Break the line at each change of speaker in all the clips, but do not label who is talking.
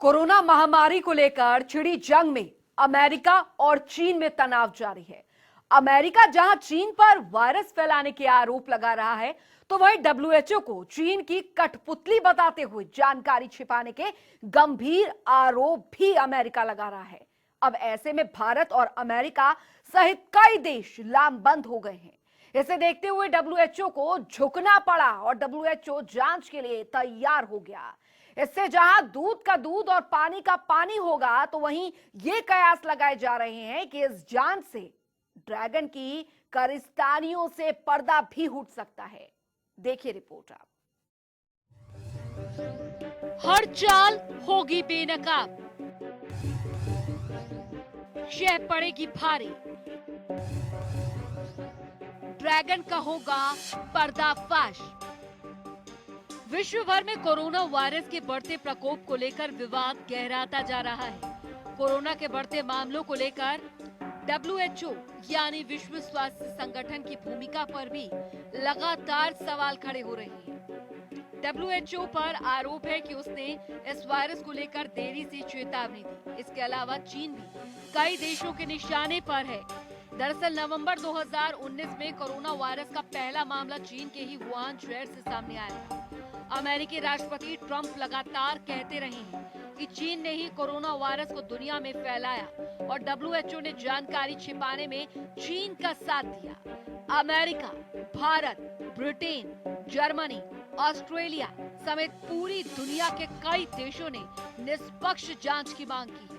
Corona महामारी को लेकर छिड़ी जंग में अमेरिका और चीन में तनाव जारी है। अमेरिका जहां चीन पर वायरस फैलाने के आरोप लगा रहा है, तो वहीं डब्ल्यूएचओ को चीन की कठपुतली बताते हुए जानकारी छिपाने के गंभीर आरोप भी अमेरिका लगा रहा है। अब ऐसे में भारत और अमेरिका सहित कई देश लामबंद हो गए हैं। इसे देखते हुए डब्ल्यूएचओ को झुकना पड़ा और डब्ल्यूएचओ जांच के लिए तैयार हो गया। इससे जहां दूध का दूध और पानी का पानी होगा, तो वहीं ये कयास लगाए जा रहे हैं कि इस जांच से ड्रैगन की करिस्तानियों से पर्दा भी उठ सकता है। देखिए रिपोर्ट आप।
हर चाल होगी बेनकाब, शह पड़ेगी भारी, ड्रैगन का होगा पर्दाफाश। विश्व भर में कोरोना वायरस के बढ़ते प्रकोप को लेकर विवाद गहराता जा रहा है। कोरोना के बढ़ते मामलों को लेकर डब्ल्यूएचओ यानी विश्व स्वास्थ्य संगठन की भूमिका पर भी लगातार सवाल खड़े हो रहे हैं। डब्ल्यूएचओ पर आरोप है कि उसने इस वायरस को लेकर देरी से चेतावनी दी। इसके अलावा चीन भी कई देशों के निशाने पर है। दरअसल नवंबर 2019 में कोरोना वायरस का पहला मामला चीन के ही वुहान शहर से सामने आया था। अमेरिकी राष्ट्रपति ट्रंप लगातार कहते रहे हैं कि चीन ने ही कोरोना वायरस को दुनिया में फैलाया और डब्ल्यूएचओ ने जानकारी छिपाने में चीन का साथ दिया। America, Bharat, Britain, Germany, Australia समेत पूरी दुनिया के कई देशों ने निष्पक्ष जांच की मांग की है।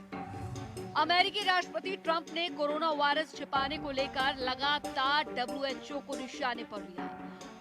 अमेरिकी राष्ट्रपति ट्रंप ने कोरोना वायरस छिपाने को लेकर लगातार डब्ल्यूएचओ को निशाने पर लिया।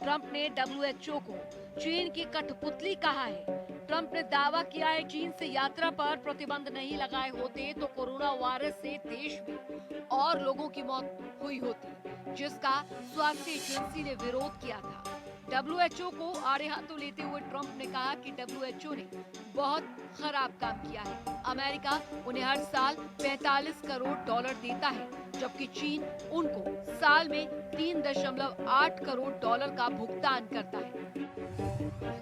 ट्रंप ने डब्ल्यूएचओ को चीन की कठपुतली कहा है। ट्रंप ने दावा किया है चीन से यात्रा पर प्रतिबंध नहीं लगाए होते तो कोरोना वायरस से देश में और लोगों की मौत हुई होती, जिसका स्वास्थ्य एजेंसी ने विरोध किया था। डब्ल्यूएचओ को आड़े हाथों लेते हुए ट्रंप ने कहा कि डब्ल्यूएचओ ने बहुत खराब काम किया है। अमेरिका उन्हें हर साल 45 करोड़ डॉलर देता है, जबकि चीन उनको साल में 3.8 करोड़ डॉलर का भुगतान करता है।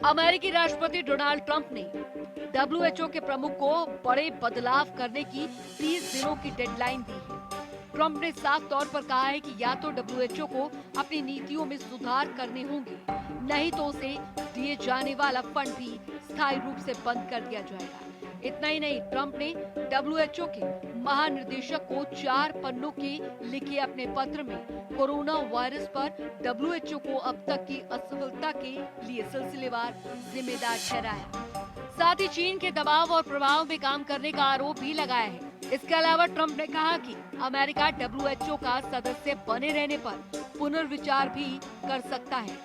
अमेरिकी राष्ट्रपति डोनाल्ड ट्रंप ने डब्ल्यूएचओ के प्रमुख को बड़े बदलाव करने की 30 दिनों की डेडलाइन दी है। ट्रंप ने साफ तौर पर कहा है कि या तो डब्ल्यूएचओ को अपनी नीतियों में सुधार करने होंगे, नहीं तो उसे दिए जाने वाला फंड भी स्थायी रूप से बंद कर दिया जाएगा। इतना ही नहीं, ट्रंप ने डब्ल्यूएचओ के महानिदेशक को 4 पन्नों के लिखे अपने पत्र में कोरोना वायरस पर डब्ल्यूएचओ को अब तक की असफलता के लिए सिलसिलेवार जिम्मेदार ठहराया। साथ ही चीन के दबाव और प्रभाव में काम करने का आरोप भी लगाया है। इसके अलावा ट्रंप ने कहा कि अमेरिका डब्ल्यूएचओ का सदस्य बने रहने पर पुनर्विचार भी कर सकता है।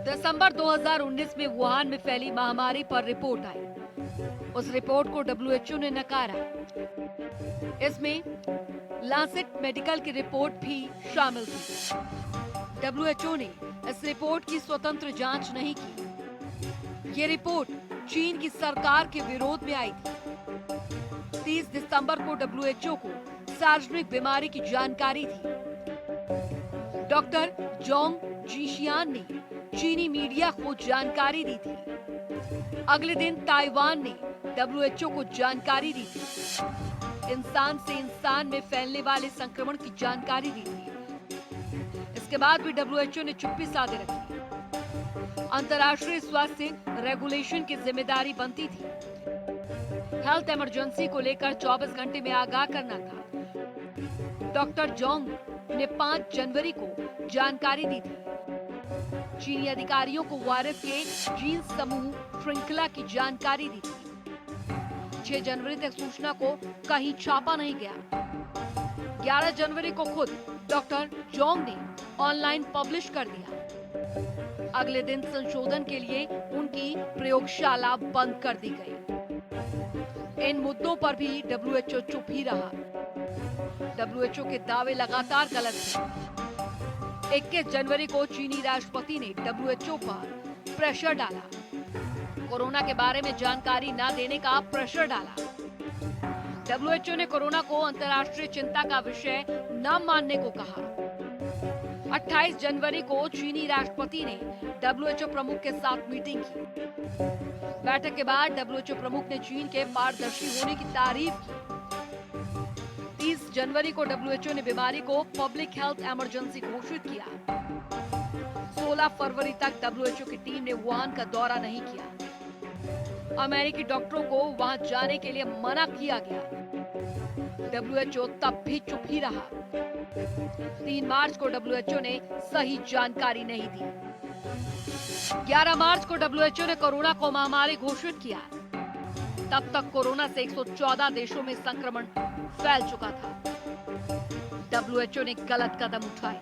दिसंबर 2019 में वुहान में फैली महामारी पर रिपोर्ट आई। उस रिपोर्ट को डब्ल्यूएचओ ने नकारा। इसमें लांसेट मेडिकल की रिपोर्ट भी शामिल थी। डब्ल्यूएचओ ने इस रिपोर्ट की स्वतंत्र जांच नहीं की। ये रिपोर्ट चीन की सरकार के विरोध में आई थी। 30 दिसंबर को डब्ल्यूएचओ को सार्वजनिक बीमारी की जानकारी थी। डॉक्टर जोंग जीशियान ने चीनी मीडिया को जानकारी दी थी। अगले दिन ताइवान ने डब्ल्यूएचओ को जानकारी दी थी। इंसान से इंसान में फैलने वाले संक्रमण की जानकारी दी थी। इसके बाद भी डब्ल्यूएचओ ने चुप्पी साधे रखी। अंतर्राष्ट्रीय स्वास्थ्य रेगुलेशन की जिम्मेदारी बनती थी। हेल्थ इमरजेंसी को लेकर 24 घंटे में आगाह करना था। डॉक्टर जोंग ने 5 जनवरी को जानकारी दी थी। चीनी अधिकारियों को वायरस के जीन समूह श्रृंखला की जानकारी दी थी। 6 जनवरी तक सूचना को कहीं छापा नहीं गया। 11 जनवरी को खुद डॉक्टर जोंग ने ऑनलाइन पब्लिश कर दिया। अगले दिन संशोधन के लिए उनकी प्रयोगशाला बंद कर दी गई। इन मुद्दों पर भी डब्ल्यूएचओ चुप ही रहा। डब्ल्यूएचओ के दावे लगातार गलत थे। 21 जनवरी को चीनी राष्ट्रपति ने डब्ल्यूएचओ पर प्रेशर डाला। कोरोना के बारे में जानकारी न देने का प्रेशर डाला। डब्ल्यूएचओ ने कोरोना को अंतर्राष्ट्रीय चिंता का विषय न मानने को कहा। 28 जनवरी को चीनी राष्ट्रपति ने डब्ल्यूएचओ प्रमुख के साथ मीटिंग की। बैठक के बाद डब्ल्यूएचओ प्रमुख ने चीन के पारदर्शी होने की तारीफ की। 30 जनवरी को डब्ल्यूएचओ ने बीमारी को पब्लिक हेल्थ इमरजेंसी घोषित किया। 16 फरवरी तक डब्ल्यूएचओ की टीम ने वुहान का दौरा नहीं किया। अमेरिकी डॉक्टरों को वहां जाने के लिए मना किया गया। डब्ल्यूएचओ तब भी चुप ही रहा। 3 मार्च को डब्ल्यूएचओ ने सही जानकारी नहीं दी। 11 मार्च को डब्ल्यूएचओ ने कोरोना को महामारी घोषित किया। तब तक कोरोना से 114 देशों में संक्रमण फैल चुका था। डब्ल्यूएचओ ने गलत कदम उठाए।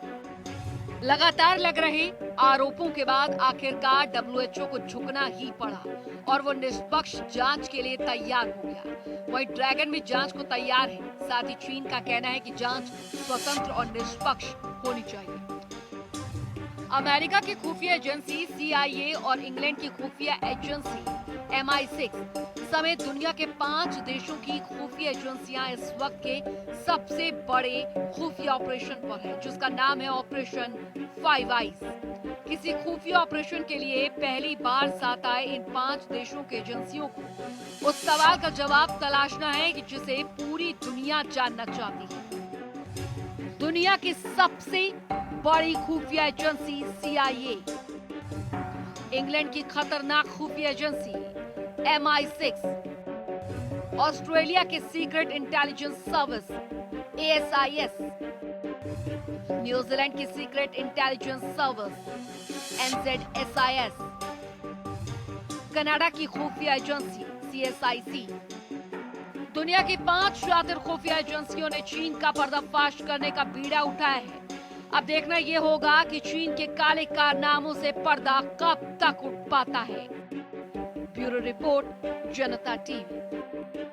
लगातार लग रहे आरोपों के बाद आखिरकार डब्ल्यूएचओ को झुकना ही पड़ा और वो निष्पक्ष जांच के लिए तैयार हो गया। वहीं ड्रैगन भी जांच को तैयार है। साथ ही चीन का कहना है कि जांच स्वतंत्र और निष्पक्ष होनी चाहिए। अमेरिका की खुफिया एजेंसी CIA और इंग्लैंड की खुफिया एजेंसी MI6 समेत दुनिया के 5 देशों की खुफिया एजेंसियां इस वक्त के सबसे बड़े खुफिया ऑपरेशन पर है, जिसका नाम है ऑपरेशन फाइव आइज। किसी खुफिया ऑपरेशन के लिए पहली बार साथ आए इन 5 देशों के एजेंसियों को उस सवाल का जवाब तलाशना है कि जिसे पूरी दुनिया जानना चाहती है। दुनिया की सबसे बड़ी खुफिया एजेंसी CIA, इंग्लैंड की खतरनाक खुफिया एजेंसी MI6, ऑस्ट्रेलिया के secret intelligence service ASIS, New Zealand की secret intelligence service NZSIS, Canada की खुफिया एजेंसी CSIC। दुनिया की 5 शातिर खुफिया एजेंसियों ने चीन का पर्दाफाश करने का बीड़ा उठाया है। अब देखना यह होगा कि चीन के काले कारनामों से पर्दा कब तक उठ पाता है। ब्यूरो रिपोर्ट, जनता टीवी।